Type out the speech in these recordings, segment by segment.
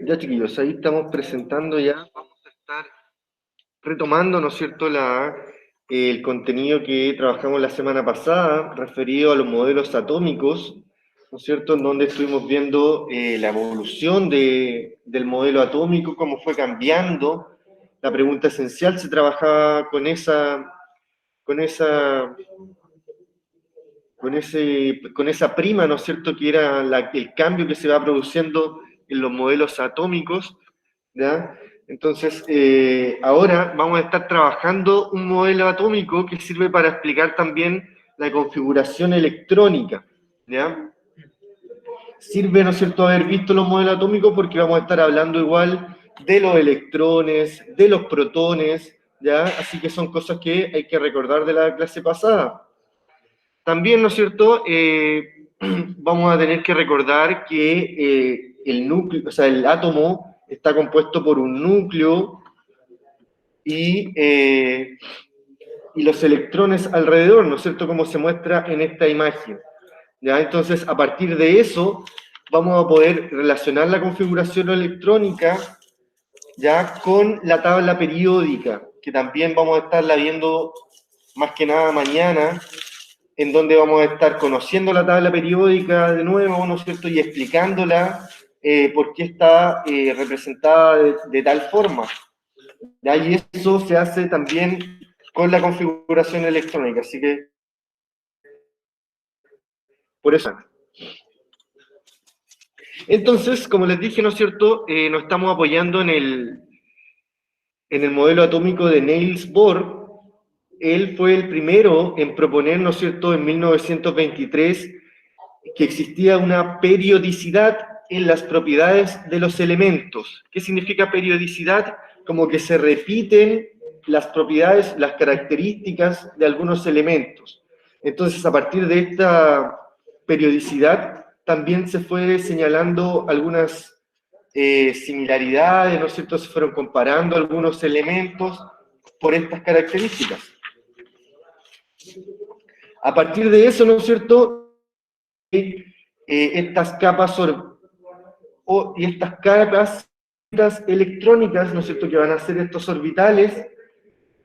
Ya, chiquillos, ahí estamos presentando ya, vamos a estar retomando, ¿no es cierto?, el contenido que trabajamos la semana pasada, referido a los modelos atómicos, ¿no es cierto?, en donde estuvimos viendo la evolución del modelo atómico, cómo fue cambiando. La pregunta esencial se trabajaba con esa con esa prima, ¿no es cierto?, que era el cambio que se va produciendo en los modelos atómicos, ¿ya? Entonces, ahora vamos a estar trabajando un modelo atómico que sirve para explicar también la configuración electrónica, ¿ya? Sirve, ¿no es cierto?, haber visto los modelos atómicos porque vamos a estar hablando igual de los electrones, de los protones, ¿ya? Así que son cosas que hay que recordar de la clase pasada. También, ¿no es cierto?, vamos a tener que recordar que el núcleo, o sea, el átomo está compuesto por un núcleo y los electrones alrededor, ¿no es cierto?, como se muestra en esta imagen. ¿Ya? Entonces, a partir de eso, vamos a poder relacionar la configuración electrónica ya con la tabla periódica, que también vamos a estarla viendo más que nada mañana, en donde vamos a estar conociendo la tabla periódica de nuevo, ¿no es cierto?, y explicándola por qué está representada de tal forma. ¿Ya? Y eso se hace también con la configuración electrónica, así que por eso. Entonces, como les dije, ¿no es cierto?, nos estamos apoyando en el modelo atómico de Niels Bohr. Él fue el primero en proponer, ¿no es cierto?, en 1923, que existía una periodicidad en las propiedades de los elementos. ¿Qué significa periodicidad? Como que se repiten las propiedades, las características de algunos elementos. Entonces, a partir de esta periodicidad, también se fue señalando algunas similaridades, ¿no es cierto? Se fueron comparando algunos elementos por estas características. A partir de eso, ¿no es cierto?, estas capas y estas capas electrónicas, ¿no es cierto?, que van a ser estos orbitales,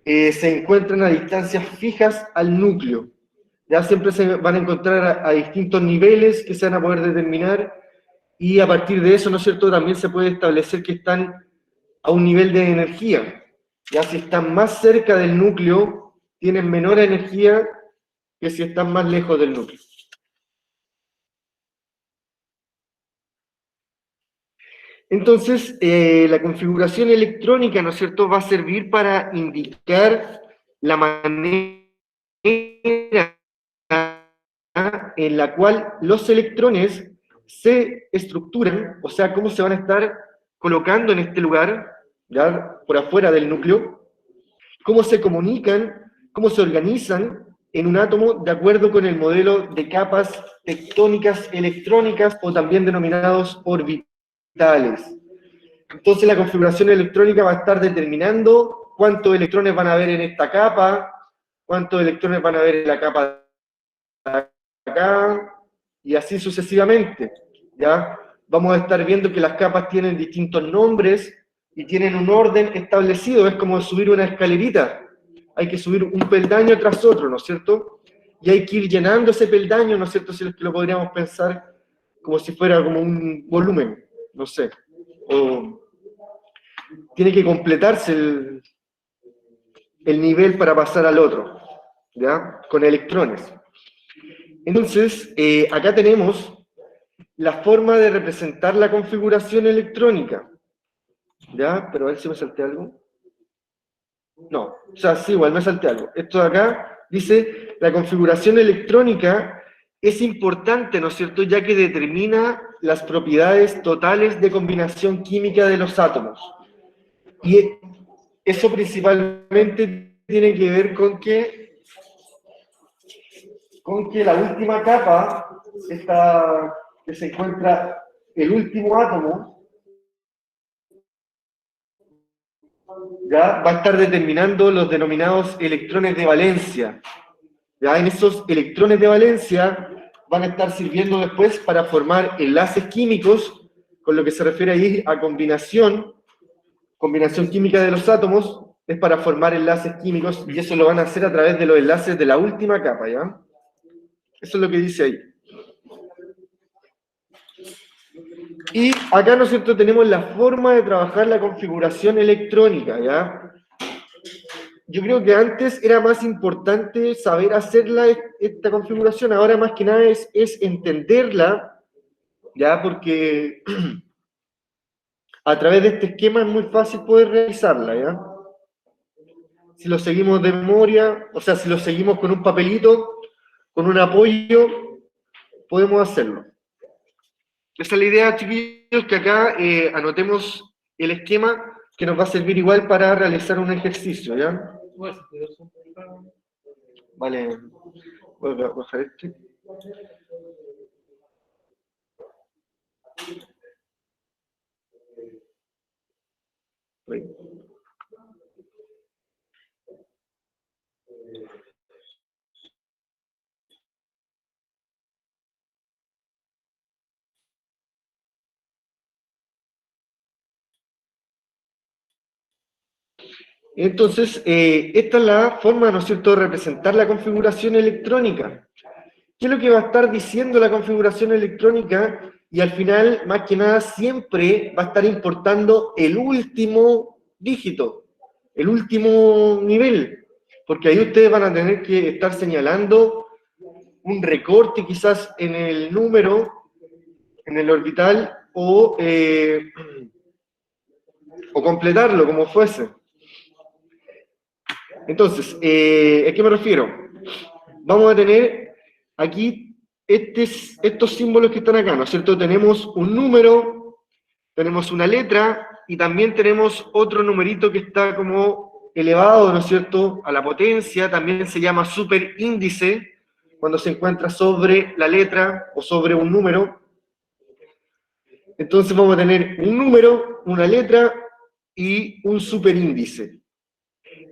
se encuentran a distancias fijas al núcleo. Ya siempre se van a encontrar a distintos niveles que se van a poder determinar, y a partir de eso, ¿no es cierto?, también se puede establecer que están a un nivel de energía. Ya si están más cerca del núcleo, tienen menor energía que si están más lejos del núcleo. Entonces, la configuración electrónica, ¿no es cierto?, va a servir para indicar la manera en la cual los electrones se estructuran, o sea, cómo se van a estar colocando en este lugar, ya por afuera del núcleo, cómo se comunican, cómo se organizan en un átomo de acuerdo con el modelo de capas tectónicas electrónicas, o también denominados orbitales. Entonces la configuración electrónica va a estar determinando cuántos electrones van a haber en esta capa, cuántos electrones van a haber en la capa de acá, y así sucesivamente, ¿ya? Vamos a estar viendo que las capas tienen distintos nombres y tienen un orden establecido, es como subir una escalerita, hay que subir un peldaño tras otro, ¿no es cierto? Y hay que ir llenando ese peldaño, ¿no es cierto?, si lo podríamos pensar como si fuera como un volumen, no sé, o tiene que completarse el nivel para pasar al otro, ¿ya? Con electrones. Entonces, acá tenemos la forma de representar la configuración electrónica, ¿ya? Pero a ver si me salté algo. No, o sea, sí, igual me salté algo. Esto de acá dice, la configuración electrónica es importante, ¿no es cierto?, ya que determina las propiedades totales de combinación química de los átomos. Y eso principalmente tiene que ver con que la última capa, esta que se encuentra el último átomo, ya va a estar determinando los denominados electrones de valencia. Ya en esos electrones de valencia van a estar sirviendo después para formar enlaces químicos con lo que se refiere ahí a combinación química de los átomos, es para formar enlaces químicos, y eso lo van a hacer a través de los enlaces de la última capa, ¿ya? Eso es lo que dice ahí. Y acá, ¿no es cierto?, tenemos la forma de trabajar la configuración electrónica, ¿ya? Yo creo que antes era más importante saber hacerla, esta configuración, ahora más que nada es entenderla, ¿ya? Porque a través de este esquema es muy fácil poder realizarla, ¿ya? Si lo seguimos de memoria, o sea, si lo seguimos con un papelito, con un apoyo, podemos hacerlo. Esa es la idea, chiquillos, que acá anotemos el esquema que nos va a servir igual para realizar un ejercicio, ¿ya? Vale, voy a bajar este. Ahí. Entonces, esta es la forma, ¿no es cierto?, de representar la configuración electrónica. ¿Qué es lo que va a estar diciendo la configuración electrónica? Y al final, más que nada, siempre va a estar importando el último dígito, el último nivel, porque ahí ustedes van a tener que estar señalando un recorte quizás en el número, en el orbital, o completarlo como fuese. Entonces, ¿a qué me refiero? Vamos a tener aquí estos símbolos que están acá, ¿no es cierto? Tenemos un número, tenemos una letra, y también tenemos otro numerito que está como elevado, ¿no es cierto?, a la potencia, también se llama superíndice, cuando se encuentra sobre la letra o sobre un número. Entonces vamos a tener un número, una letra y un superíndice.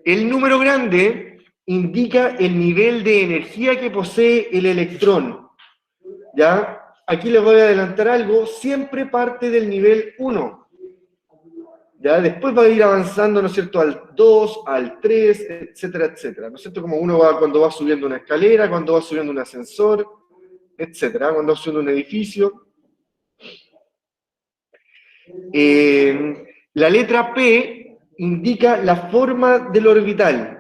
El número grande indica el nivel de energía que posee el electrón. ¿Ya? Aquí les voy a adelantar algo, siempre parte del nivel 1. ¿Ya? Después va a ir avanzando, ¿no es cierto?, al 2, al 3, etcétera, etcétera. ¿No es cierto? Como uno va cuando va subiendo una escalera, cuando va subiendo un ascensor, etcétera, cuando va subiendo un edificio. La letra P indica la forma del orbital.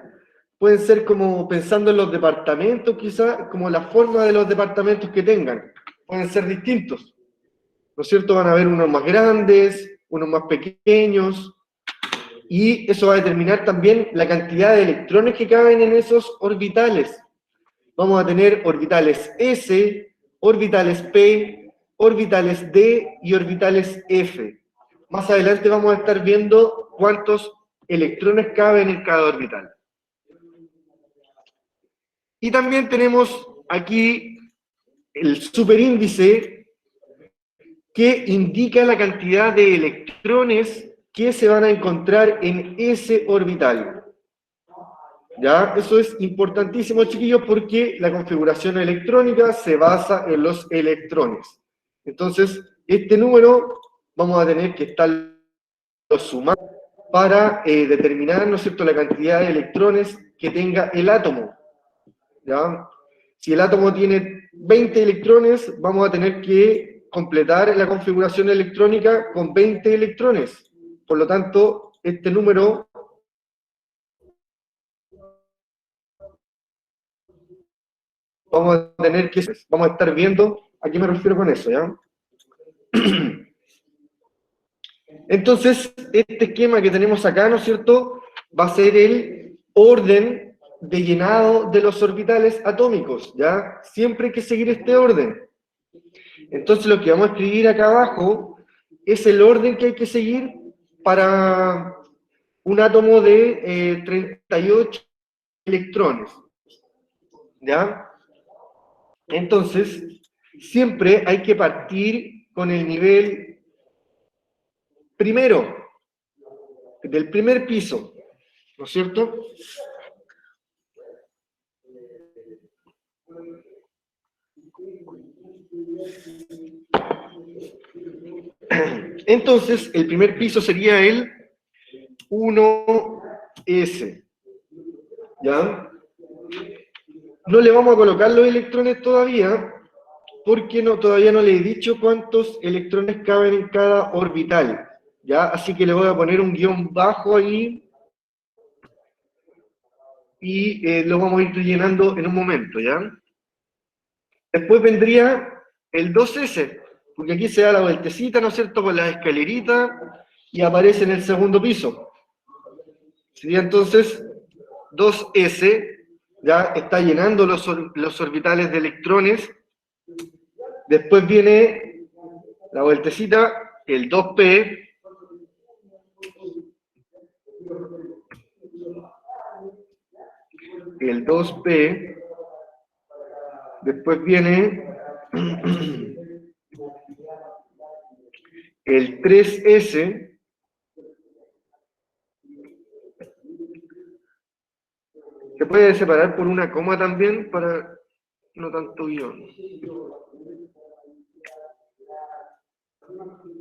Pueden ser como pensando en los departamentos, quizás, como la forma de los departamentos que tengan. Pueden ser distintos. ¿No es cierto? Van a haber unos más grandes, unos más pequeños, y eso va a determinar también la cantidad de electrones que caben en esos orbitales. Vamos a tener orbitales S, orbitales P, orbitales D y orbitales F. Más adelante vamos a estar viendo cuántos electrones caben en cada orbital. Y también tenemos aquí el superíndice, que indica la cantidad de electrones que se van a encontrar en ese orbital. ¿Ya? Eso es importantísimo, chiquillos, porque la configuración electrónica se basa en los electrones. Entonces, este número vamos a tener que estarlo sumando para determinar, ¿no es cierto?, la cantidad de electrones que tenga el átomo. ¿Ya? Si el átomo tiene 20 electrones, vamos a tener que completar la configuración electrónica con 20 electrones. Por lo tanto, este número vamos a estar viendo a qué me refiero con eso, ¿ya? Entonces, este esquema que tenemos acá, ¿no es cierto?, va a ser el orden de llenado de los orbitales atómicos, ¿ya? Siempre hay que seguir este orden. Entonces, lo que vamos a escribir acá abajo es el orden que hay que seguir para un átomo de 38 electrones, ¿ya? Entonces, siempre hay que partir con el nivel primero, del primer piso, ¿no es cierto? Entonces, el primer piso sería el 1s. ¿Ya? No le vamos a colocar los electrones todavía, porque todavía no le he dicho cuántos electrones caben en cada orbital. ¿Ya? Así que le voy a poner un guión bajo ahí, y lo vamos a ir rellenando en un momento, ¿ya? Después vendría el 2s, porque aquí se da la vueltecita, ¿no es cierto?, con las escaleritas, y aparece en el segundo piso. Sería entonces 2s, ya está llenando los orbitales de electrones. Después viene la vueltecita, el 2p, el 2p, después viene el 3s, se puede separar por una coma también para no tanto guión.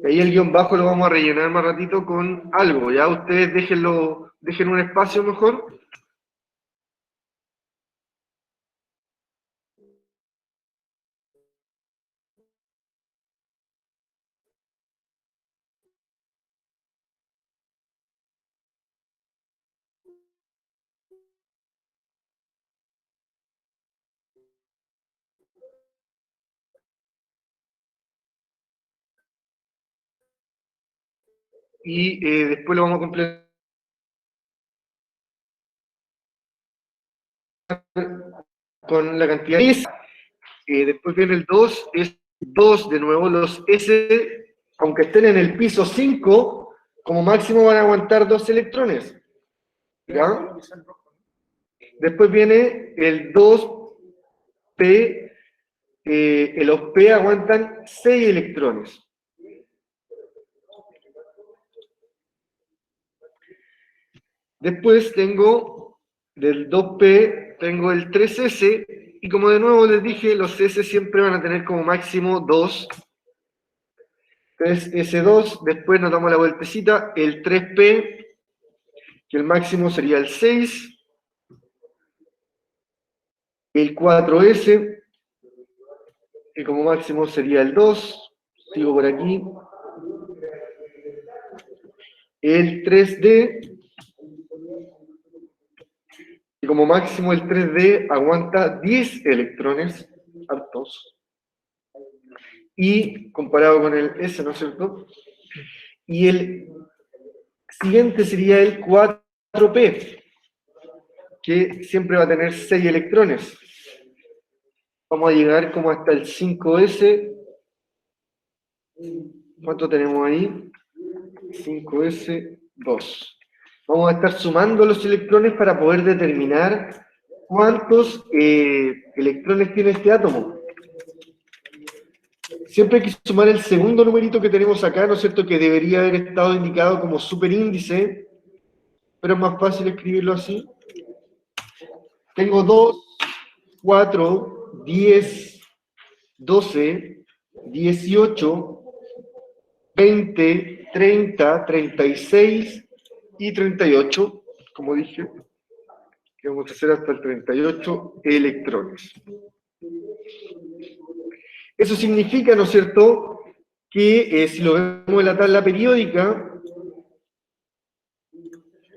Y ahí el guión bajo lo vamos a rellenar más ratito con algo, ya ustedes dejen un espacio mejor. Y después lo vamos a completar con la cantidad de S. Después viene el 2, es 2 de nuevo, los S, aunque estén en el piso 5, como máximo van a aguantar 2 electrones. ¿Ya? Después viene el 2P, los P aguantan 6 electrones. Después tengo del 2P, tengo el 3S, y como de nuevo les dije, los S siempre van a tener como máximo 2. 3S2, después nos damos la vueltecita, el 3P, que el máximo sería el 6, el 4S, que como máximo sería el 2, sigo por aquí, el 3D, y como máximo el 3D aguanta 10 electrones, hartos, y comparado con el S, ¿no es cierto? Y el siguiente sería el 4P, que siempre va a tener 6 electrones. Vamos a llegar como hasta el 5S. ¿Cuánto tenemos ahí? 5S2. Vamos a estar sumando los electrones para poder determinar cuántos electrones tiene este átomo. Siempre hay que sumar el segundo numerito que tenemos acá, ¿no es cierto?, que debería haber estado indicado como superíndice, pero es más fácil escribirlo así. Tengo 2, 4, 10, 12, 18, 20, 30, 36 y 38, como dije, que vamos a hacer hasta el 38 electrones. Eso significa, ¿no es cierto?, que si lo vemos en la tabla periódica,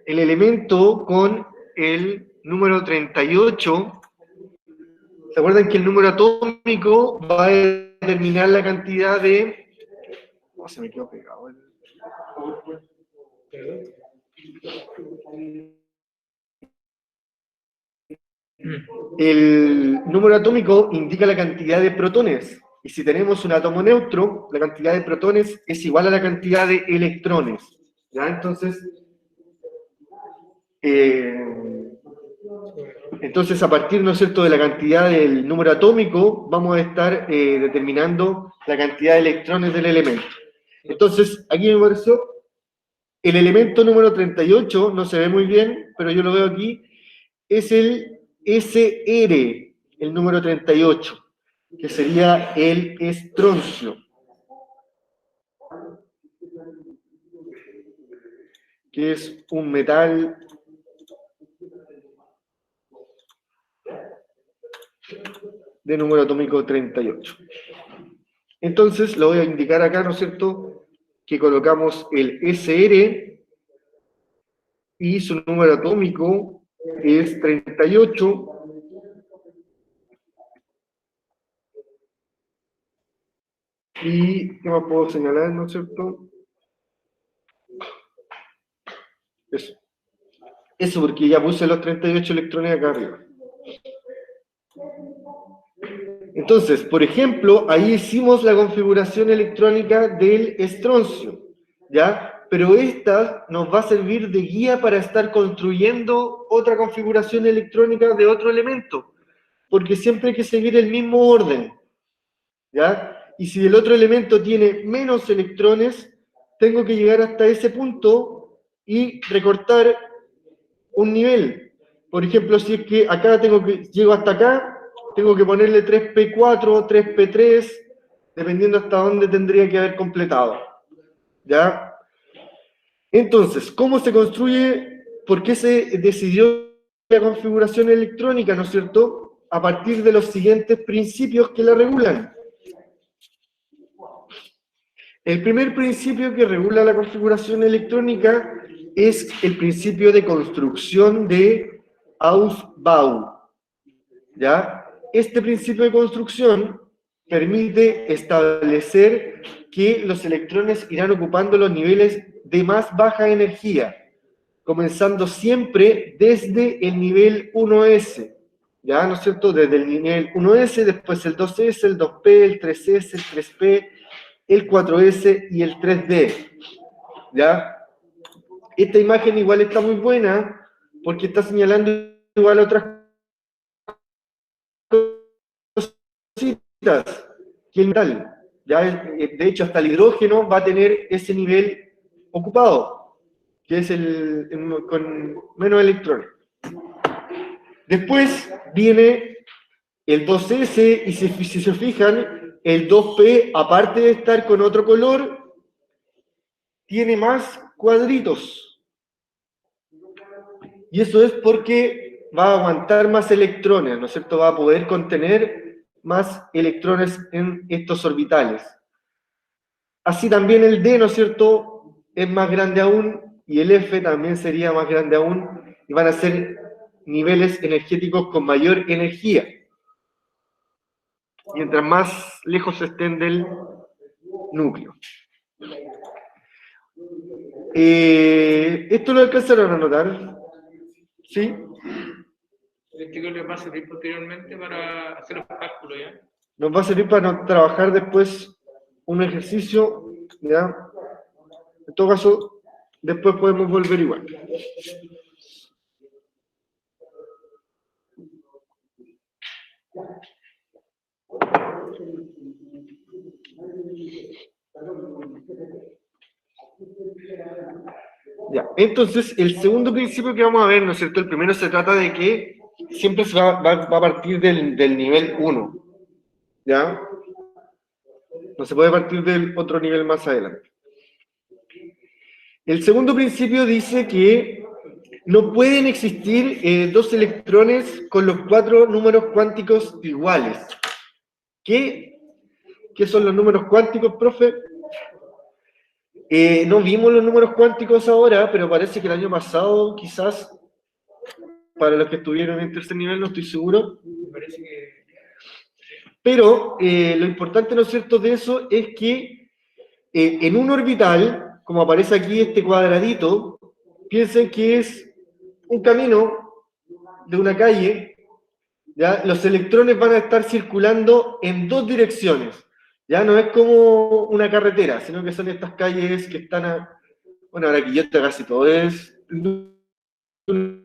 el elemento con el número 38, ¿se acuerdan que el número atómico va a determinar la cantidad de... Oh, se me quedó pegado. El número atómico indica la cantidad de protones, y si tenemos un átomo neutro, la cantidad de protones es igual a la cantidad de electrones. ¿Ya? Entonces, a partir, ¿no es cierto?, de la cantidad del número atómico, vamos a estar determinando la cantidad de electrones del elemento. Entonces, aquí me pareció, el elemento número 38, no se ve muy bien, pero yo lo veo aquí, es el SR, el número 38, que sería el estroncio. que es un metal de número atómico 38. Entonces, lo voy a indicar acá, ¿no es cierto?, que colocamos el SR y su número atómico es 38. ¿Y qué más puedo señalar, no es cierto? Eso. Eso, porque ya puse los 38 electrones acá arriba. Entonces, por ejemplo, ahí hicimos la configuración electrónica del estroncio, ¿ya? Pero esta nos va a servir de guía para estar construyendo otra configuración electrónica de otro elemento, porque siempre hay que seguir el mismo orden, ¿ya? Y si el otro elemento tiene menos electrones, tengo que llegar hasta ese punto y recortar un nivel. Por ejemplo, si es que acá llego hasta acá, tengo que ponerle 3P4, 3P3, dependiendo hasta dónde tendría que haber completado. ¿Ya? Entonces, ¿cómo se construye? ¿Por qué se decidió la configuración electrónica, no es cierto? A partir de los siguientes principios que la regulan. El primer principio que regula la configuración electrónica es el principio de construcción de Aufbau. ¿Ya? Este principio de construcción permite establecer que los electrones irán ocupando los niveles de más baja energía, comenzando siempre desde el nivel 1S, ¿ya? ¿No es cierto? Desde el nivel 1S, después el 2S, el 2P, el 3S, el 3P, el 4S y el 3D, ¿ya? Esta imagen igual está muy buena porque está señalando igual otras cositas que el metal. ¿Ya? De hecho, hasta el hidrógeno va a tener ese nivel ocupado, que es con menos electrones. Después viene el 2S, y si se fijan, el 2P, aparte de estar con otro color, tiene más cuadritos. Y eso es porque va a aguantar más electrones, ¿no es cierto? Va a poder contener más electrones en estos orbitales. Así también el D, ¿no es cierto?, es más grande aún, y el F también sería más grande aún, y van a ser niveles energéticos con mayor energía, mientras más lejos estén del núcleo. ¿Esto lo alcanzaron a notar? ¿Sí? Este que les va a servir posteriormente para hacer los cálculos, ¿ya? Nos va a servir para trabajar después un ejercicio, ¿ya? En todo caso, después podemos volver igual. Ya, entonces, el segundo principio que vamos a ver, ¿no es cierto? El primero se trata de que siempre se va a partir del nivel 1, ¿ya? No se puede partir del otro nivel más adelante. El segundo principio dice que no pueden existir dos electrones con los 4 números cuánticos iguales. ¿Qué son los números cuánticos, profe? No vimos los números cuánticos ahora, pero parece que el año pasado, quizás, para los que estuvieron en tercer nivel, no estoy seguro. Me parece que... Pero lo importante, ¿no es cierto?, de eso es que en un orbital, como aparece aquí este cuadradito, piensen que es un camino de una calle, ¿ya? Los electrones van a estar circulando en dos direcciones. Ya no es como una carretera, sino que son estas calles que están bueno, ahora aquí ya está casi todo es en una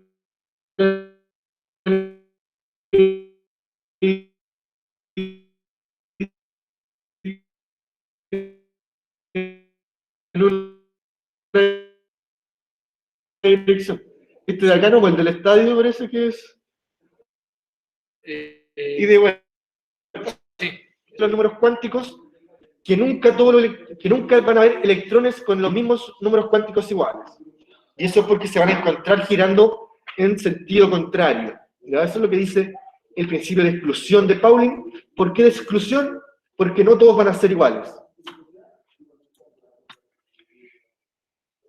dirección. Este de acá no, el del estadio parece que es. Y de vuelta. Sí. Los números cuánticos, que nunca van a haber electrones con los mismos números cuánticos iguales. Y eso es porque se van a encontrar girando en sentido contrario. ¿Ya? Eso es lo que dice el principio de exclusión de Pauling. ¿Por qué de exclusión? Porque no todos van a ser iguales.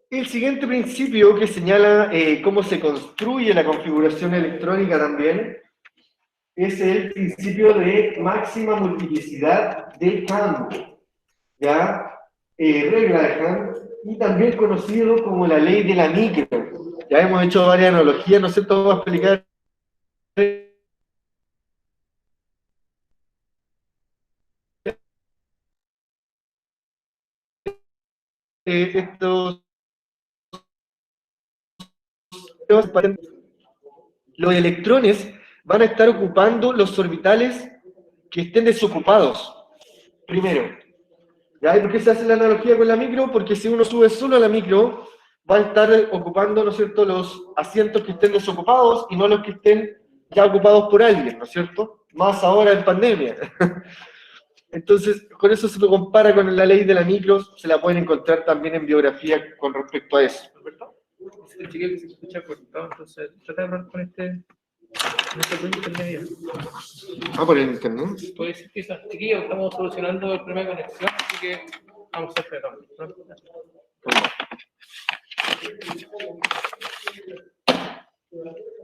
El siguiente principio que señala cómo se construye la configuración electrónica también es el principio de máxima multiplicidad de Hahn, ¿ya? Regla de Hahn, y también conocido como la ley de la micro. Ya hemos hecho varias analogías, ¿no es cierto? Vamos a explicar estos. Los electrones van a estar ocupando los orbitales que estén desocupados, primero. ¿Ya? ¿Y por qué se hace la analogía con la micro? Porque si uno sube solo a la micro, va a estar ocupando, ¿no es cierto?, los asientos que estén desocupados y no los que estén ya ocupados por alguien, ¿no es cierto? Más ahora en pandemia. Entonces, con eso se lo compara con la ley de la micro, se la pueden encontrar también en biografía con respecto a eso. El chiquillo que se escucha cortado, entonces trata de hablar con este intermedio. Por el internet. Puede decir que chiquillos, estamos solucionando el problema de conexión, así que vamos a esperar.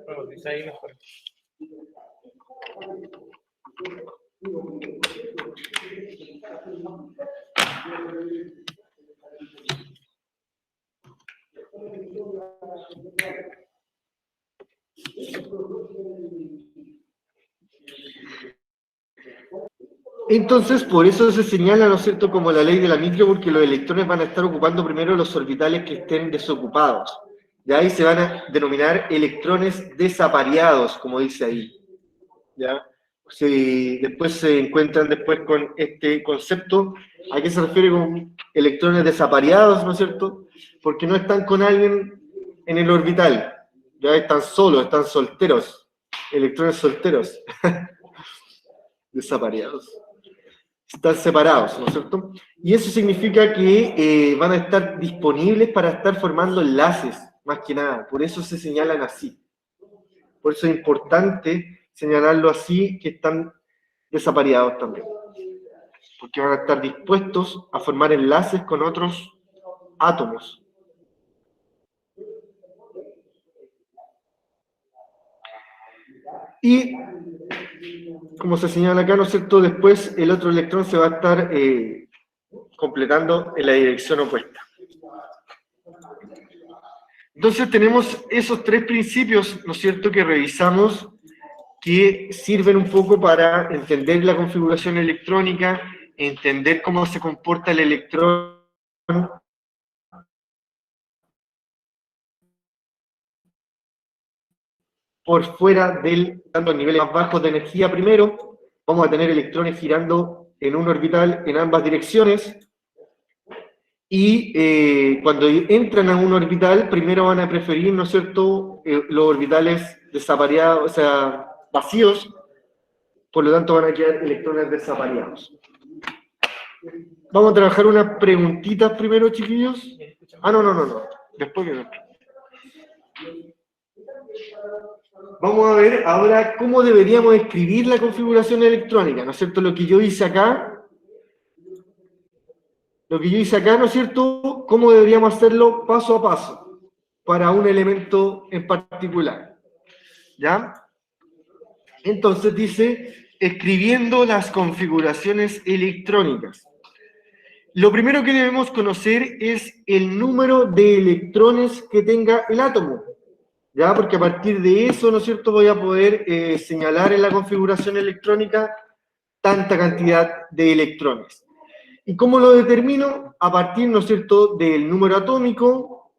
Vamos, dice ahí mejor. Entonces, por eso se señala, ¿no es cierto?, como la ley de la micro, porque los electrones van a estar ocupando primero los orbitales que estén desocupados. De ahí se van a denominar electrones desapareados, como dice ahí. ¿Ya? Si después se encuentran después con este concepto, ¿a qué se refiere con electrones desapareados, ¿no es cierto? Porque no están con alguien en el orbital, ya están solos, están solteros, electrones solteros, desapareados. Están separados, ¿no es cierto? Y eso significa que van a estar disponibles para estar formando enlaces, más que nada. Por eso se señalan así. Por eso es importante señalarlo así, que están desapareados también. Porque van a estar dispuestos a formar enlaces con otros átomos. Y, como se señala acá, ¿no es cierto?, después el otro electrón se va a estar completando en la dirección opuesta. Entonces tenemos esos tres principios, ¿no es cierto?, que revisamos, que sirven un poco para entender la configuración electrónica, entender cómo se comporta el electrón por fuera del, dando niveles más bajos de energía primero. Vamos a tener electrones girando en un orbital en ambas direcciones, y cuando entran a un orbital, primero van a preferir, ¿no es cierto?, los orbitales desapareados, o sea, vacíos, por lo tanto van a quedar electrones desapareados. Vamos a trabajar unas preguntitas primero, chiquillos. No. Después que no. Vamos a ver ahora cómo deberíamos escribir la configuración electrónica, ¿no es cierto? Lo que yo hice acá, ¿no es cierto? ¿Cómo deberíamos hacerlo paso a paso para un elemento en particular? ¿Ya? Entonces dice, escribiendo las configuraciones electrónicas. Lo primero que debemos conocer es el número de electrones que tenga el átomo, ¿ya? Porque a partir de eso, ¿no es cierto?, voy a poder señalar en la configuración electrónica tanta cantidad de electrones. ¿Y cómo lo determino? A partir, ¿no es cierto?, del número atómico,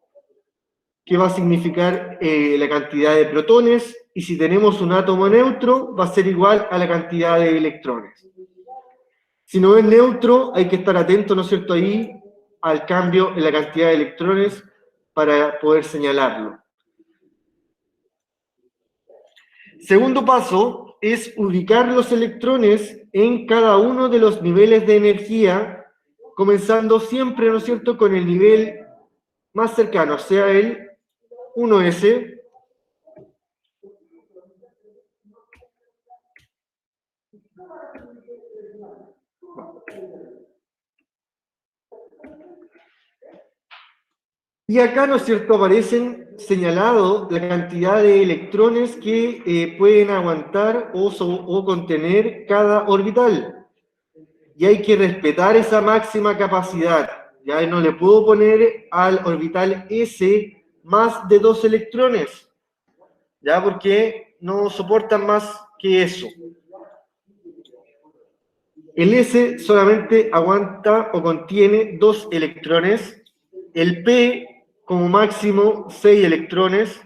que va a significar la cantidad de protones, y si tenemos un átomo neutro, va a ser igual a la cantidad de electrones. Si no es neutro, hay que estar atento, ¿no es cierto?, ahí al cambio en la cantidad de electrones para poder señalarlo. Segundo paso es ubicar los electrones en cada uno de los niveles de energía, comenzando siempre, ¿no es cierto?, con el nivel más cercano, sea el 1s, y acá, ¿no es cierto?, aparecen señalados la cantidad de electrones que pueden aguantar o contener cada orbital. Y hay que respetar esa máxima capacidad. Ya no le puedo poner al orbital S más de 2 electrones, ya porque no soportan más que eso. El S solamente aguanta o contiene 2 electrones, el P como máximo 6 electrones,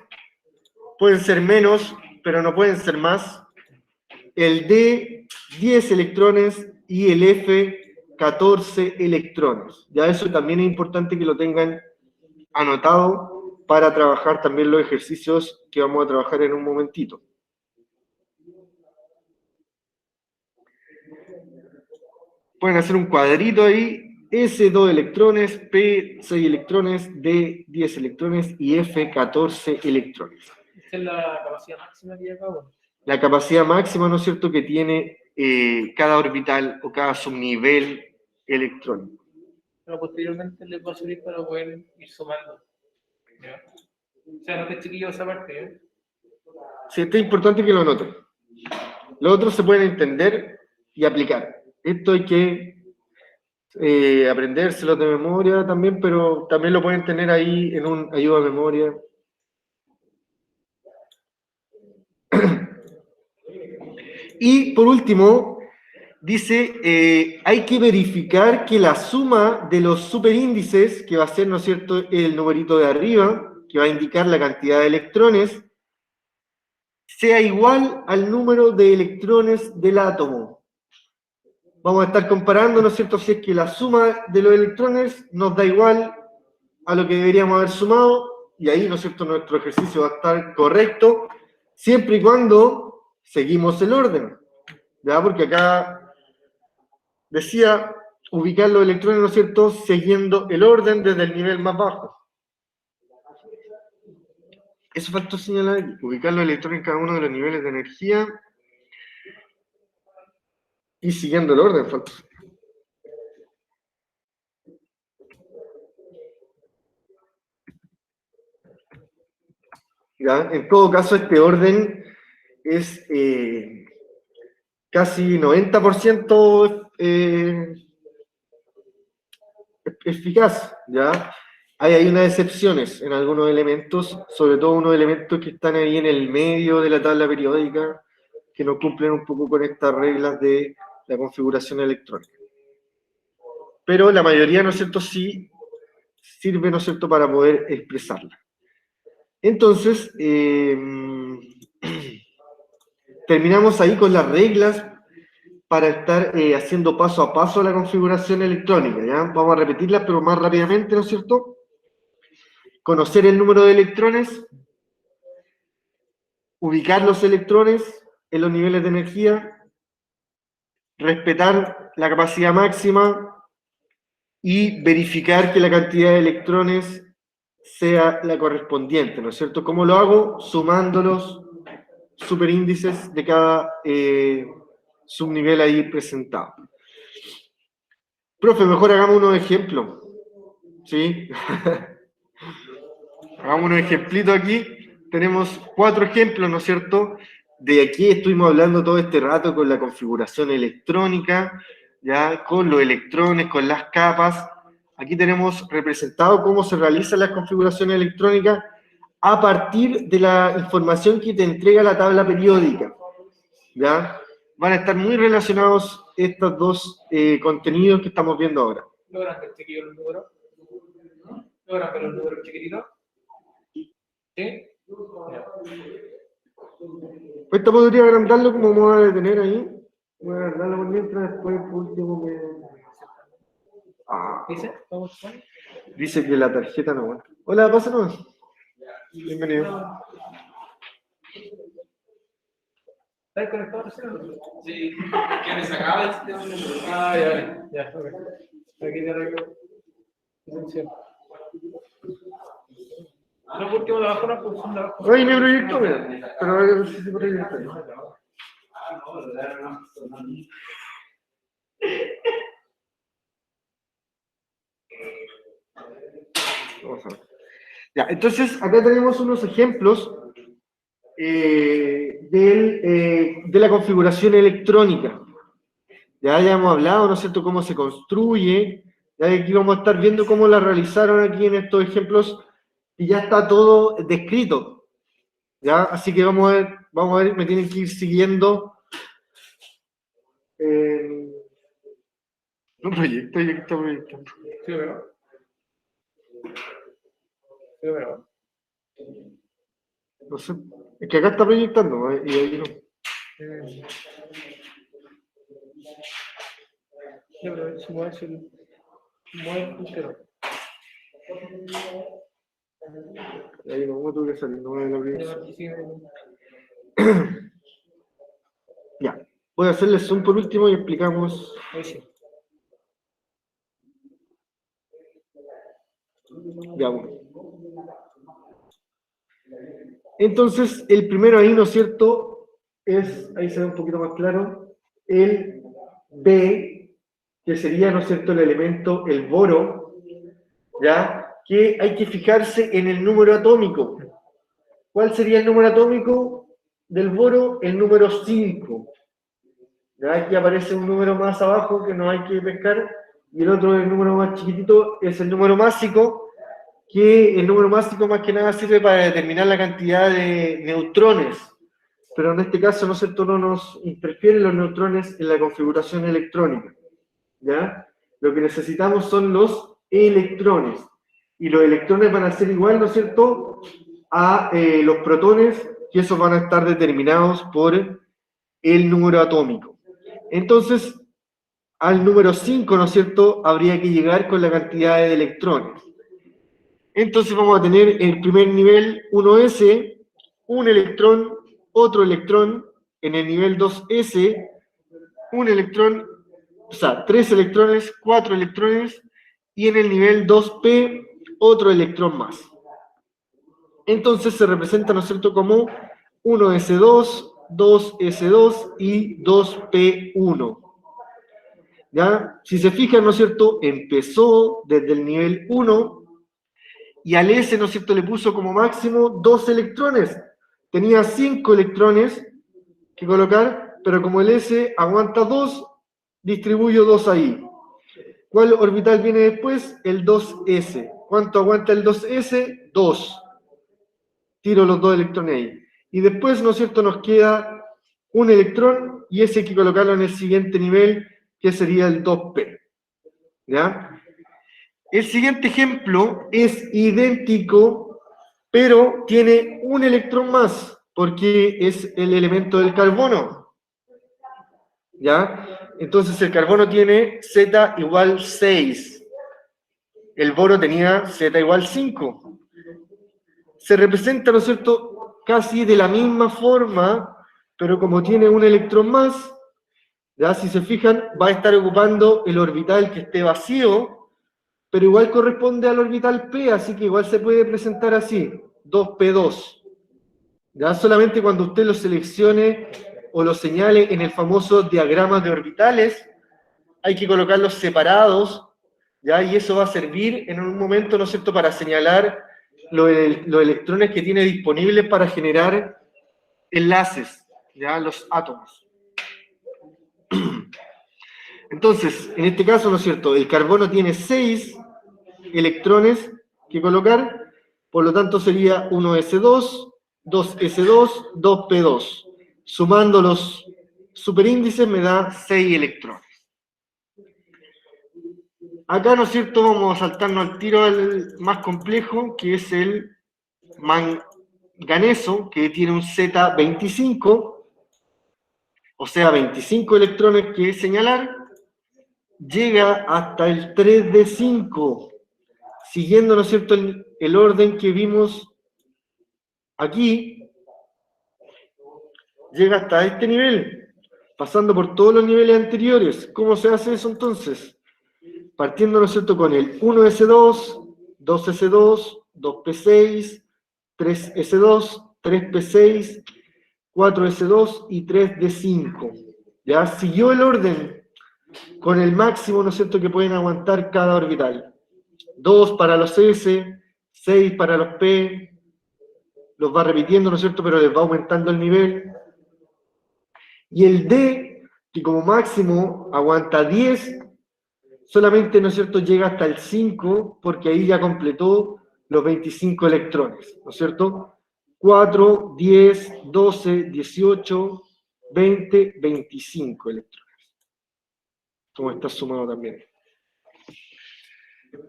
pueden ser menos, pero no pueden ser más, el D 10 electrones y el F 14 electrones. Ya eso también es importante que lo tengan anotado para trabajar también los ejercicios que vamos a trabajar en un momentito. Pueden hacer un cuadrito ahí, S 2 electrones, P 6 electrones, D 10 electrones y F 14 electrones. Esta es la capacidad máxima que llega acá, bueno. La capacidad máxima, ¿no es cierto?, que tiene cada orbital o cada subnivel electrónico. Pero posteriormente les va a servir para poder ir sumando. ¿Ya? O sea, no te chiquillo esa parte, ¿eh? Sí, esto es importante que lo noten. Los otros se pueden entender y aplicar. Esto hay que aprendérselo de memoria también, pero también lo pueden tener ahí en un ayuda a memoria. Y por último, dice, hay que verificar que la suma de los superíndices, que va a ser, ¿no es cierto?, el numerito de arriba, que va a indicar la cantidad de electrones, sea igual al número de electrones del átomo. Vamos a estar comparando, ¿no es cierto?, si es que la suma de los electrones nos da igual a lo que deberíamos haber sumado, y ahí, ¿no es cierto?, nuestro ejercicio va a estar correcto, siempre y cuando seguimos el orden. ¿Ya? Porque acá decía ubicar los electrones, ¿no es cierto?, siguiendo el orden desde el nivel más bajo. Eso faltó señalar aquí, ubicar los electrones en cada uno de los niveles de energía y siguiendo el orden, faltó. ¿Ya? En todo caso, este orden es casi 90% eficaz, ¿ya? Hay unas excepciones en algunos elementos, sobre todo unos elementos que están ahí en el medio de la tabla periódica, que no cumplen un poco con estas reglas de la configuración electrónica. Pero la mayoría, ¿no es cierto?, sí sirve, ¿no es cierto?, para poder expresarla. Entonces, terminamos ahí con las reglas para estar haciendo paso a paso la configuración electrónica, ¿ya? Vamos a repetirlas, pero más rápidamente, ¿no es cierto? Conocer el número de electrones, ubicar los electrones en los niveles de energía, respetar la capacidad máxima y verificar que la cantidad de electrones sea la correspondiente, ¿no es cierto? ¿Cómo lo hago? Sumando los superíndices de cada subnivel ahí presentado. Profe, mejor hagamos unos ejemplos, ¿sí? Hagamos unos ejemplitos aquí. Tenemos 4 ejemplos, ¿no es cierto? De aquí estuvimos hablando todo este rato con la configuración electrónica, ya con los electrones, con las capas. Aquí tenemos representado cómo se realiza la configuración electrónica a partir de la información que te entrega la tabla periódica, ¿ya? Van a estar muy relacionados estos dos contenidos que estamos viendo ahora. ¿Logran ver chiquillos los números? ¿Logran ver los números chiquititos? ¿Sí? Ya. Esto podría agrandarlo como me voy a detener ahí. Voy a agrandarlo por mientras, después por último me... ¿Dice? ¿Vamos a Dice que la tarjeta no aguanta. Hola, pásanos. Bienvenido. ¿Estás conectado recién? Sí, que me sacaba el sistema. Ya, ok. Aquí te arreglo. Atención. No, por último, de abajo no, pues son de abajo. Ahí me proyectó, mira. Pero a ver si se proyecta. Vamos a ver. Ya, entonces, acá tenemos unos ejemplos de la configuración electrónica. Ya hemos hablado, ¿no es cierto?, cómo se construye. Ya aquí vamos a estar viendo cómo la realizaron aquí en estos ejemplos y ya está todo descrito. ¿Ya? Así que vamos a ver, me tienen que ir siguiendo. Un proyecto, ya que está proyectando. Sí, ¿verdad? Sí, ¿verdad? No sé, es que acá está proyectando, y ahí no. Sí, pero se mueve el puntero. Ahí no, ¿cómo tuve que salir? No me la proyección. Aquí sigue. Ya, voy a hacerle zoom por último y explicamos. Ahí sí. Ya, bueno. Entonces, el primero ahí, ¿no es cierto? Es, ahí se ve un poquito más claro, el B, que sería, ¿no es cierto?, el elemento, el boro, ¿ya? Que hay que fijarse en el número atómico. ¿Cuál sería el número atómico del boro? El número 5. ¿Ya? Aquí aparece un número más abajo que no hay que pescar, y el otro, el número más chiquitito, es el número másico, que el número másico más que nada sirve para determinar la cantidad de neutrones, pero en este caso, ¿no es cierto?, no nos interfieren los neutrones en la configuración electrónica, ¿ya? Lo que necesitamos son los electrones, y los electrones van a ser igual, ¿no es cierto?, a los protones, y esos van a estar determinados por el número atómico. Entonces, al número 5, ¿no es cierto?, habría que llegar con la cantidad de electrones. Entonces vamos a tener el primer nivel 1s, un electrón, otro electrón, en el nivel 2s, un electrón, o sea, 3 electrones, 4 electrones, y en el nivel 2p, otro electrón más. Entonces se representa, ¿no es cierto?, como 1s2, 2s2 y 2p1. ¿Ya? Si se fijan, ¿no es cierto?, empezó desde el nivel 1, y al S, ¿no es cierto?, le puso como máximo 2 electrones. Tenía 5 electrones que colocar, pero como el S aguanta 2, distribuyo 2 ahí. ¿Cuál orbital viene después? El 2S. ¿Cuánto aguanta el 2S? 2. Tiro los 2 electrones ahí. Y después, ¿no es cierto?, nos queda un electrón y ese hay que colocarlo en el siguiente nivel, que sería el 2P. ¿Ya? El siguiente ejemplo es idéntico, pero tiene un electrón más, porque es el elemento del carbono. ¿Ya? Entonces el carbono tiene Z igual 6. El boro tenía Z igual 5. Se representa, ¿no es cierto?, casi de la misma forma, pero como tiene un electrón más, ¿ya? Si se fijan, va a estar ocupando el orbital que esté vacío, pero igual corresponde al orbital P, así que igual se puede presentar así, 2p2. ¿Ya? Solamente cuando usted lo seleccione o lo señale en el famoso diagrama de orbitales, hay que colocarlos separados, ¿ya? Y eso va a servir en un momento, ¿no es cierto?, para señalar los electrones que tiene disponibles para generar enlaces, ¿ya? Los átomos. Entonces, en este caso, ¿no es cierto?, el carbono tiene 6 electrones que colocar, por lo tanto sería 1s2, 2s2, 2p2. Sumando los superíndices me da 6 electrones. Acá, ¿no es cierto?, vamos a saltarnos al tiro al más complejo, que es el manganeso, que tiene un Z25, o sea, 25 electrones que señalar, llega hasta el 3d5, siguiendo, ¿no es cierto?, el orden que vimos aquí, llega hasta este nivel, pasando por todos los niveles anteriores. ¿Cómo se hace eso entonces? Partiendo, ¿no es cierto?, con el 1s2, 2s2, 2p6, 3S2, 3P6, 4S2 y 3D5. ¿Ya? Siguió el orden con el máximo, ¿no es cierto?, que pueden aguantar cada orbital. 2 para los S, 6 para los P, los va repitiendo, ¿no es cierto?, pero les va aumentando el nivel. Y el D, que como máximo aguanta 10, solamente, ¿no es cierto?, llega hasta el 5, porque ahí ya completó los 25 electrones, ¿no es cierto? 4, 10, 12, 18, 20, 25 electrones. Como está sumado también.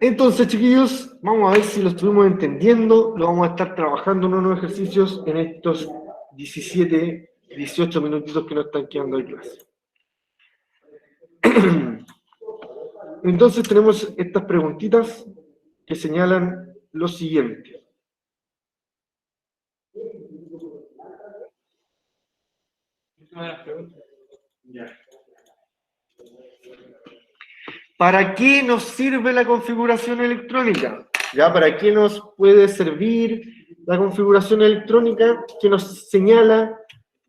Entonces, chiquillos, vamos a ver si lo estuvimos entendiendo. Lo vamos a estar trabajando en unos ejercicios en estos 17, 18 minutitos que nos están quedando de clase. Entonces tenemos estas preguntitas que señalan lo siguiente. Una de las preguntas. ¿Para qué nos sirve la configuración electrónica? ¿Ya? ¿Para qué nos puede servir la configuración electrónica que nos señala,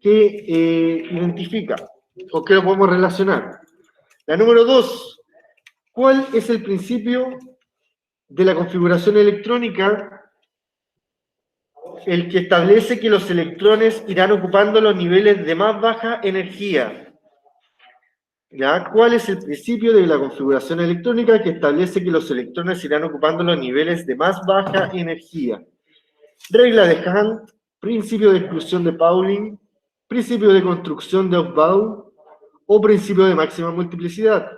que identifica? ¿Con qué lo podemos relacionar? La número 2. ¿Cuál es el principio de la configuración electrónica? El que establece que los electrones irán ocupando los niveles de más baja energía. ¿Ya? ¿Cuál es el principio de la configuración electrónica que establece que los electrones irán ocupando los niveles de más baja energía? Regla de Hunt, principio de exclusión de Pauling, principio de construcción de Aufbau o principio de máxima multiplicidad.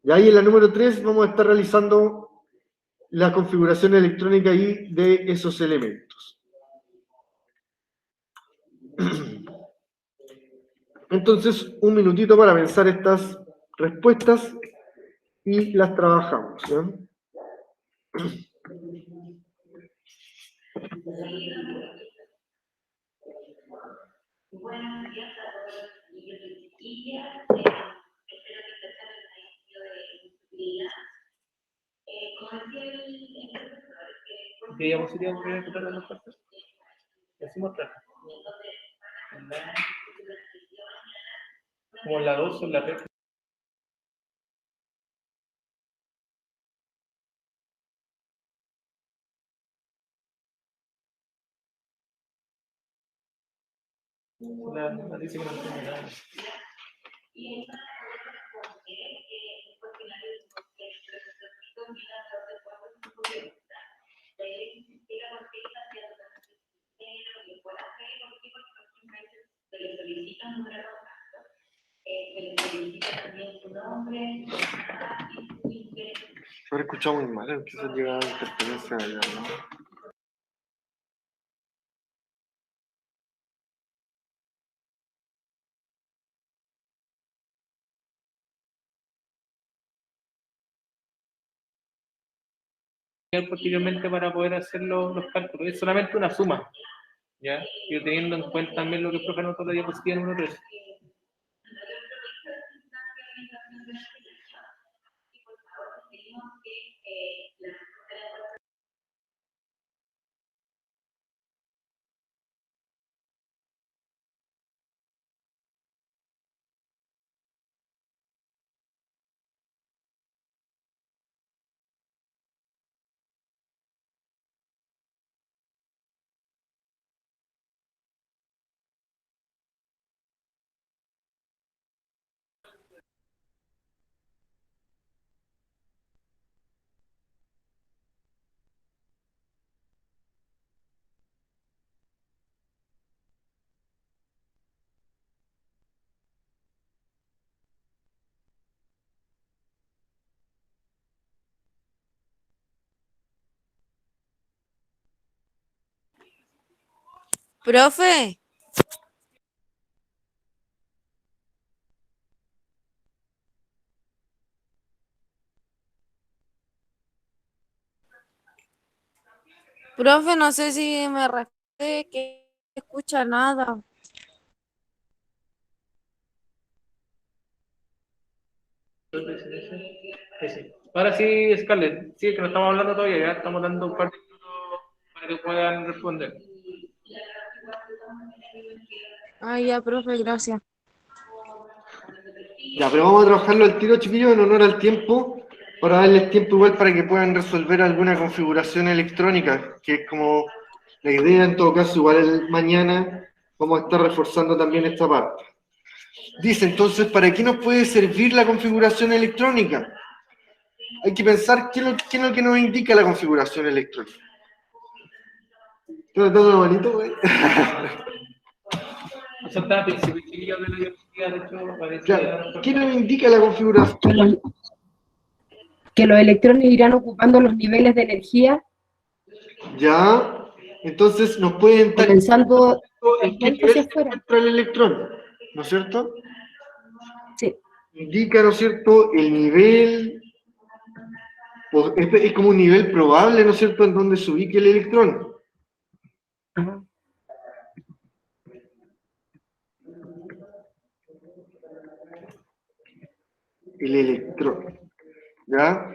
Y ahí en la número 3 vamos a estar realizando la configuración electrónica ahí de esos elementos. Entonces, un minutito para pensar estas respuestas y las trabajamos, ¿ya? Buenos días a todos los niños y chiquillas. Espero que estén en el inicio de su vida. Como decía el profesor, ¿Qué diapositiva voy a encontrar en las partes? Y así mostrar. Como la 2 o la 3. La dice que no entiende nada. y es una responder un cuestionario que el profesor Tito mira de cuánto tiempo le gusta. De ahí explica por qué está haciendo tanto dinero, que puede hacer, porque muchas veces se le solicita un número de contacto, se le solicita también su nombre, su edad y su interés. Se ha escuchado muy mal, empieza a llegar a interferencia allá, ¿no? Posteriormente para poder hacer los cálculos. Es solamente una suma, ¿ya? Y teniendo en cuenta también lo que el profe anotó en la diapositiva número 3. Profe, profe, no sé si me responde que no escucha nada. Sí. Ahora sí, Scarlett, sí, que no estamos hablando todavía, ya estamos dando un par de minutos para que puedan responder. Ah, ya, profe, gracias. Ya, pero vamos a trabajarlo al tiro, chiquillos, en honor al tiempo, para darles tiempo igual para que puedan resolver alguna configuración electrónica, que es como la idea. En todo caso, igual mañana vamos a estar reforzando también esta parte. Dice, entonces, ¿para qué nos puede servir la configuración electrónica? Hay que pensar qué es lo que nos indica la configuración electrónica. ¿Estoy dando una manito, güey? Eso está al principio, chiquillos, de la diapositiva, de hecho, parecía... Claro, ¿qué nos indica la configuración? Que los electrones irán ocupando los niveles de energía, Ya, entonces nos pueden estar comenzando en qué hacia nivel se afuera. encuentra el electrón, ¿no es cierto? Sí. Indica, ¿no es cierto?, el nivel, pues, es como un nivel probable, ¿no es cierto?, en donde se ubique el electrón. Ajá. El electrón, ¿ya?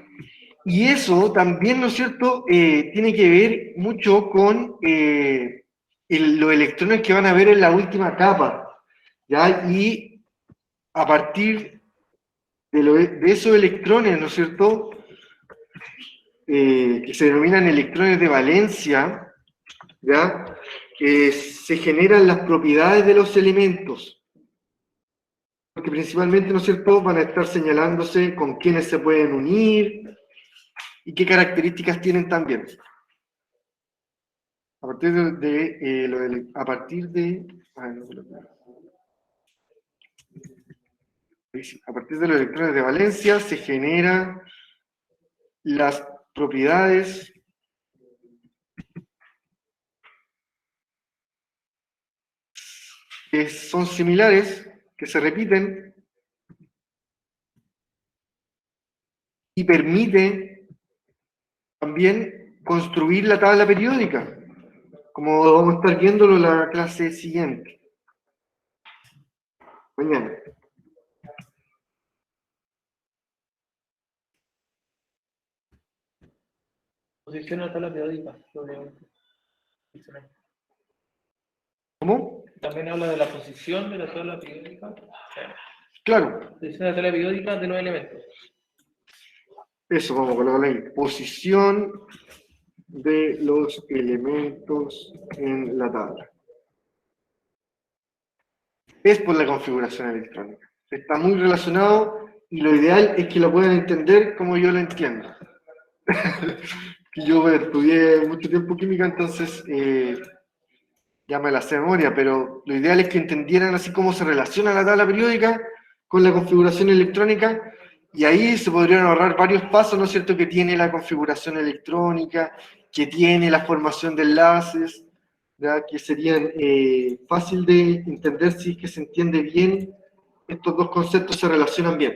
Y eso también, ¿no es cierto?, tiene que ver mucho con los electrones que van a haber en la última capa, ¿ya? Y a partir de esos electrones, ¿no es cierto?, que se denominan electrones de valencia, ¿ya?, se generan las propiedades de los elementos. Porque principalmente, ¿no es cierto?, van a estar señalándose con quiénes se pueden unir y qué características tienen también. A partir a partir de los electrones de valencia se generan las propiedades que son similares, que se repiten, y permite también construir la tabla periódica, como vamos a estar viéndolo en la clase siguiente. Mañana. Posición de la tabla periódica, obviamente. ¿Cómo? También habla de la posición de la tabla periódica. Claro. Posición de la tabla periódica de los elementos. Eso, vamos a colocarlo ahí. Posición de los elementos en la tabla. Es por la configuración electrónica. Está muy relacionado y lo ideal es que lo puedan entender como yo lo entiendo. Que yo estudié mucho tiempo química, entonces ya me la sé de memoria, pero lo ideal es que entendieran así cómo se relaciona la tabla periódica con la configuración electrónica, y ahí se podrían ahorrar varios pasos, ¿no es cierto?, que tiene la configuración electrónica, que tiene la formación de enlaces, ¿ya?, que serían fácil de entender si es que se entiende bien, estos dos conceptos se relacionan bien.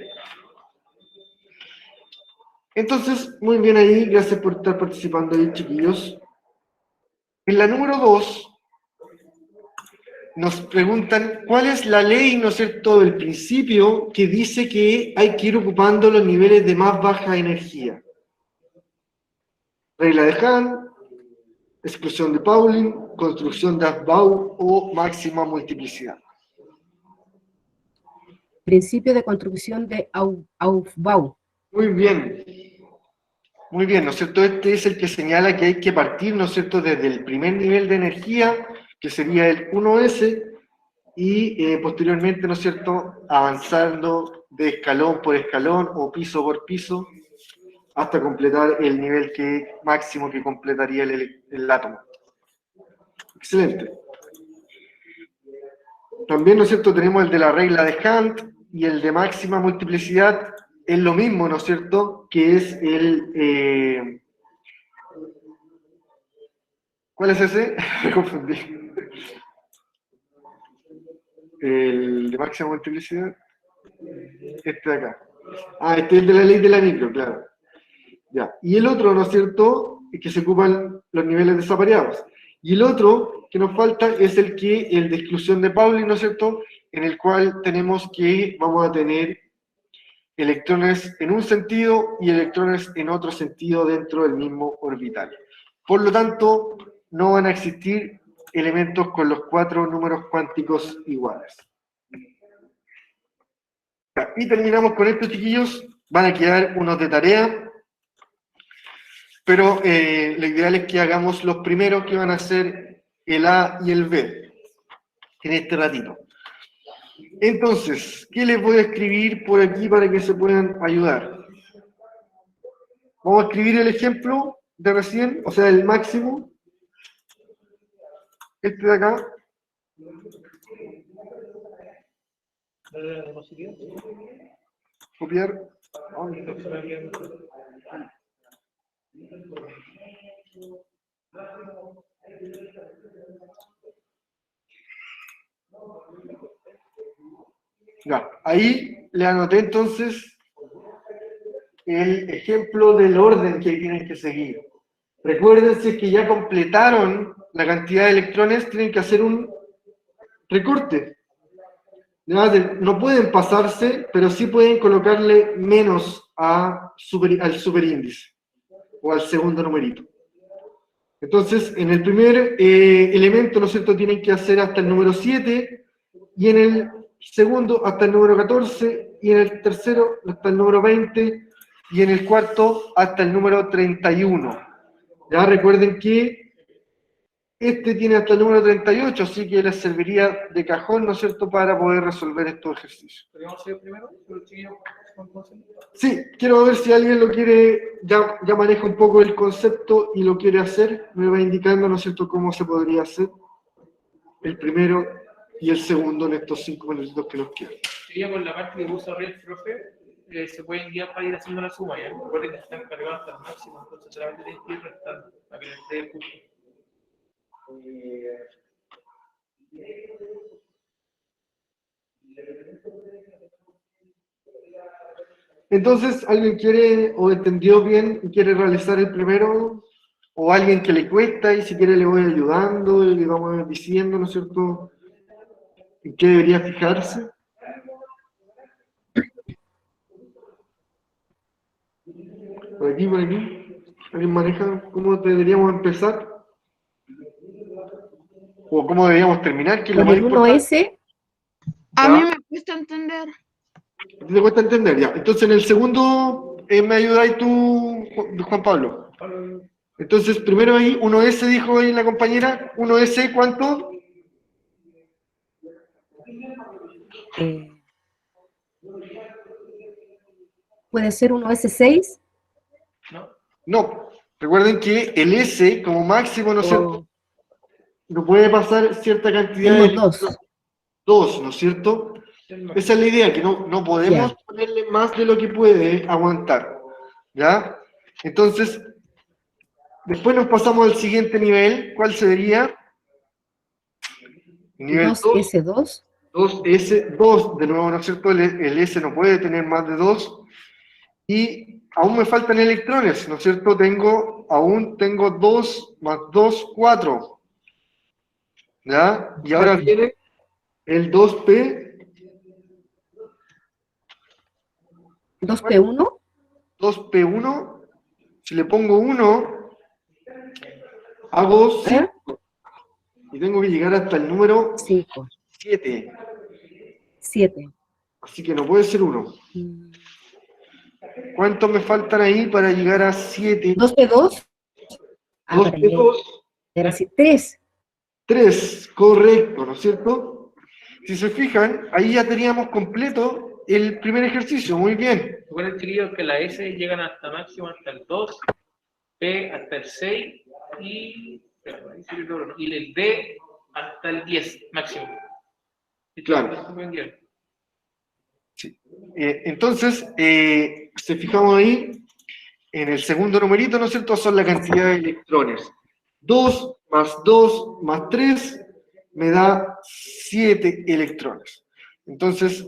Entonces, muy bien ahí, gracias por estar participando ahí, chiquillos. En la número 2, nos preguntan cuál es la ley, ¿no es cierto?, del principio que dice que hay que ir ocupando los niveles de más baja energía. Regla de Hahn, exclusión de Pauling, construcción de Aufbau o máxima multiplicidad. Principio de construcción de Aufbau. Muy bien. Muy bien, ¿no es cierto? Este es el que señala que hay que partir, ¿no es cierto?, desde el primer nivel de energía, que sería el 1S, y posteriormente, ¿no es cierto?, avanzando de escalón por escalón o piso por piso hasta completar el nivel máximo que completaría el átomo. Excelente. También, ¿no es cierto?, tenemos el de la regla de Hahn y el de máxima multiplicidad, es lo mismo, ¿no es cierto?, que es el... ¿Cuál es ese? Me confundí. El de máxima multiplicidad. Este de acá. Ah, este es el de la ley de la micro, claro. Ya. Y el otro, ¿no es cierto?, es que se ocupan los niveles desapareados. Y el otro que nos falta es el de exclusión de Pauling, ¿no es cierto?, en el cual tenemos que vamos a tener electrones en un sentido y electrones en otro sentido dentro del mismo orbital. Por lo tanto, no van a existir elementos con los 4 números cuánticos iguales. Y terminamos con esto, chiquillos. Van a quedar unos de tarea, pero lo ideal es que hagamos los primeros, que van a ser el A y el B en este ratito. Entonces, ¿qué les voy a escribir por aquí para que se puedan ayudar? Vamos a escribir el ejemplo de recién, o sea, el máximo. Este de acá. Copiar. Ya, ahí le anoté entonces el ejemplo del orden que tienen que seguir. Recuérdense que ya completaron la cantidad de electrones, tienen que hacer un recorte. No pueden pasarse, pero sí pueden colocarle menos al superíndice o al segundo numerito. Entonces, en el primer elemento, ¿no es cierto?, tienen que hacer hasta el número 7, y en el segundo hasta el número 14, y en el tercero hasta el número 20, y en el cuarto hasta el número 31. Ya recuerden que este tiene hasta el número 38, así que les serviría de cajón, ¿no es cierto?, para poder resolver estos ejercicios. ¿Podríamos hacer primero? Sí, quiero ver si alguien lo quiere, ya maneja un poco el concepto y lo quiere hacer, me va indicando, ¿no es cierto?, cómo se podría hacer el primero y el segundo en estos 5 minutitos que nos quedan. Ya con la parte que puso arriba el profe, se pueden guiar para ir haciendo la suma, ¿ya? Recuerden que están cargados hasta el máximo, entonces solamente tienen que ir restando para que les dé el punto. Entonces, ¿alguien quiere o entendió bien y quiere realizar el primero? ¿O alguien que le cuesta y si quiere le voy ayudando y le vamos diciendo, ¿no es cierto?, en qué debería fijarse? Por aquí, por aquí. ¿Alguien maneja cómo deberíamos empezar? ¿O cómo deberíamos terminar? ¿Qué es lo Con más el importante? 1S, A Ya. mí me cuesta entender. ¿A ti te cuesta entender? Ya. Entonces, en el segundo, me ayudáis tú, Juan Pablo. Entonces, primero ahí, 1S dijo ahí la compañera. 1S, ¿cuánto? puede ser 1S6 ¿No? No. Recuerden que el S, como máximo, ¿no es cierto?, o no puede pasar cierta cantidad de tenemos 2. 2, ¿no es cierto? Esa es la idea, que no podemos Ya. ponerle más de lo que puede aguantar, ¿ya? Entonces, después nos pasamos al siguiente nivel. ¿Cuál sería? Nivel 2, 2S2. 2S, 2, de nuevo, ¿no es cierto? El S no puede tener más de 2. Y aún me faltan electrones, ¿no es cierto? Aún tengo 2 más 2, 4. ¿Ya? Y ahora viene el 2P. 2P1. 2P1. Si le pongo 1, hago 5. Y tengo que llegar hasta el número 5. 7. 7. Así que no puede ser 1. ¿Cuántos me faltan ahí para llegar a 7? 2P2. 2P2. Era así. 3. 3, correcto, ¿no es cierto? Si se fijan, ahí ya teníamos completo el primer ejercicio, muy bien. Recuerden, chiquillos, que la S llegan hasta máximo hasta el 2, P hasta el 6 y el D hasta el 10 máximo. Claro. Sí. Entonces, si fijamos ahí, en el segundo numerito, ¿no es cierto?, son la cantidad de electrones. 2 más 2 más 3 me da 7 electrones. Entonces,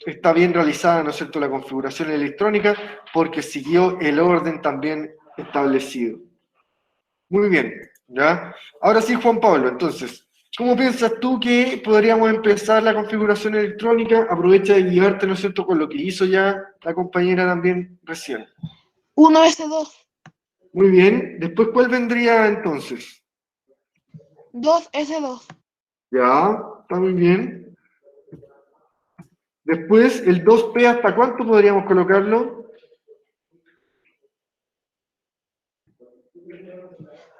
está bien realizada, ¿no es cierto?, la configuración electrónica, porque siguió el orden también establecido. Muy bien, ¿ya? Ahora sí, Juan Pablo, entonces, ¿cómo piensas tú que podríamos empezar la configuración electrónica? Aprovecha de guiarte, ¿no es cierto?, con lo que hizo ya la compañera también recién. 1S2. Muy bien, después, ¿cuál vendría entonces? 2s2. Ya, está muy bien. Después, el 2p, ¿hasta cuánto podríamos colocarlo?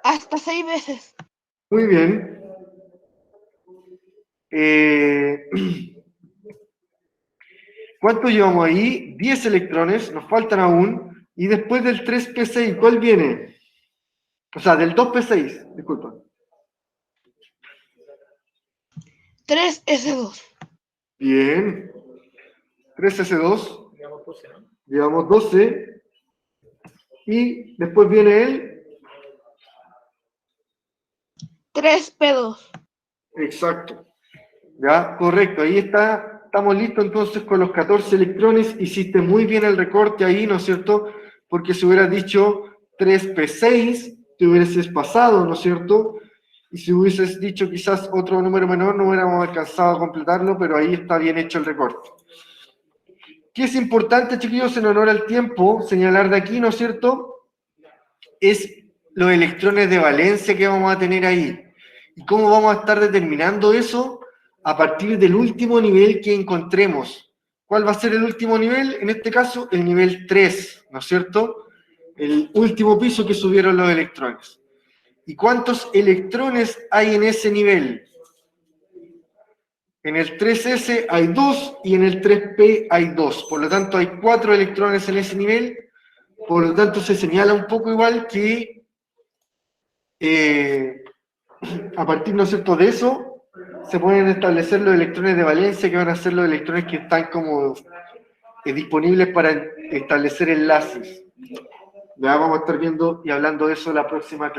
Hasta 6 veces. Muy bien. ¿Cuánto llevamos ahí? 10 electrones, nos faltan aún. Y después del 3p6, ¿cuál viene? O sea, del 2p6, disculpa. 3s2. Bien. 3s2, Digamos 12, ¿no? llevamos 12. Y después viene el... 3p2. Exacto. Ya, correcto. Ahí está. Estamos listos entonces con los 14 electrones. Hiciste muy bien el recorte ahí, ¿no es cierto? Porque si hubieras dicho 3p6, te hubieses pasado, ¿no es cierto? Y si hubieses dicho quizás otro número menor, no hubiéramos alcanzado a completarlo, pero ahí está bien hecho el recorte. ¿Qué es importante, chiquillos, en honor al tiempo, señalar de aquí, ¿no es cierto? Es los electrones de valencia que vamos a tener ahí. ¿Y cómo vamos a estar determinando eso? A partir del último nivel que encontremos. ¿Cuál va a ser el último nivel? En este caso, el nivel 3, ¿no es cierto? El último piso que subieron los electrones. ¿Y cuántos electrones hay en ese nivel? En el 3s hay 2 y en el 3p hay 2. Por lo tanto, hay 4 electrones en ese nivel. Por lo tanto, se señala un poco igual que a partir, ¿no es cierto?, de eso se pueden establecer los electrones de valencia, que van a ser los electrones que están como disponibles para establecer enlaces. Ya vamos a estar viendo y hablando de eso la próxima clase.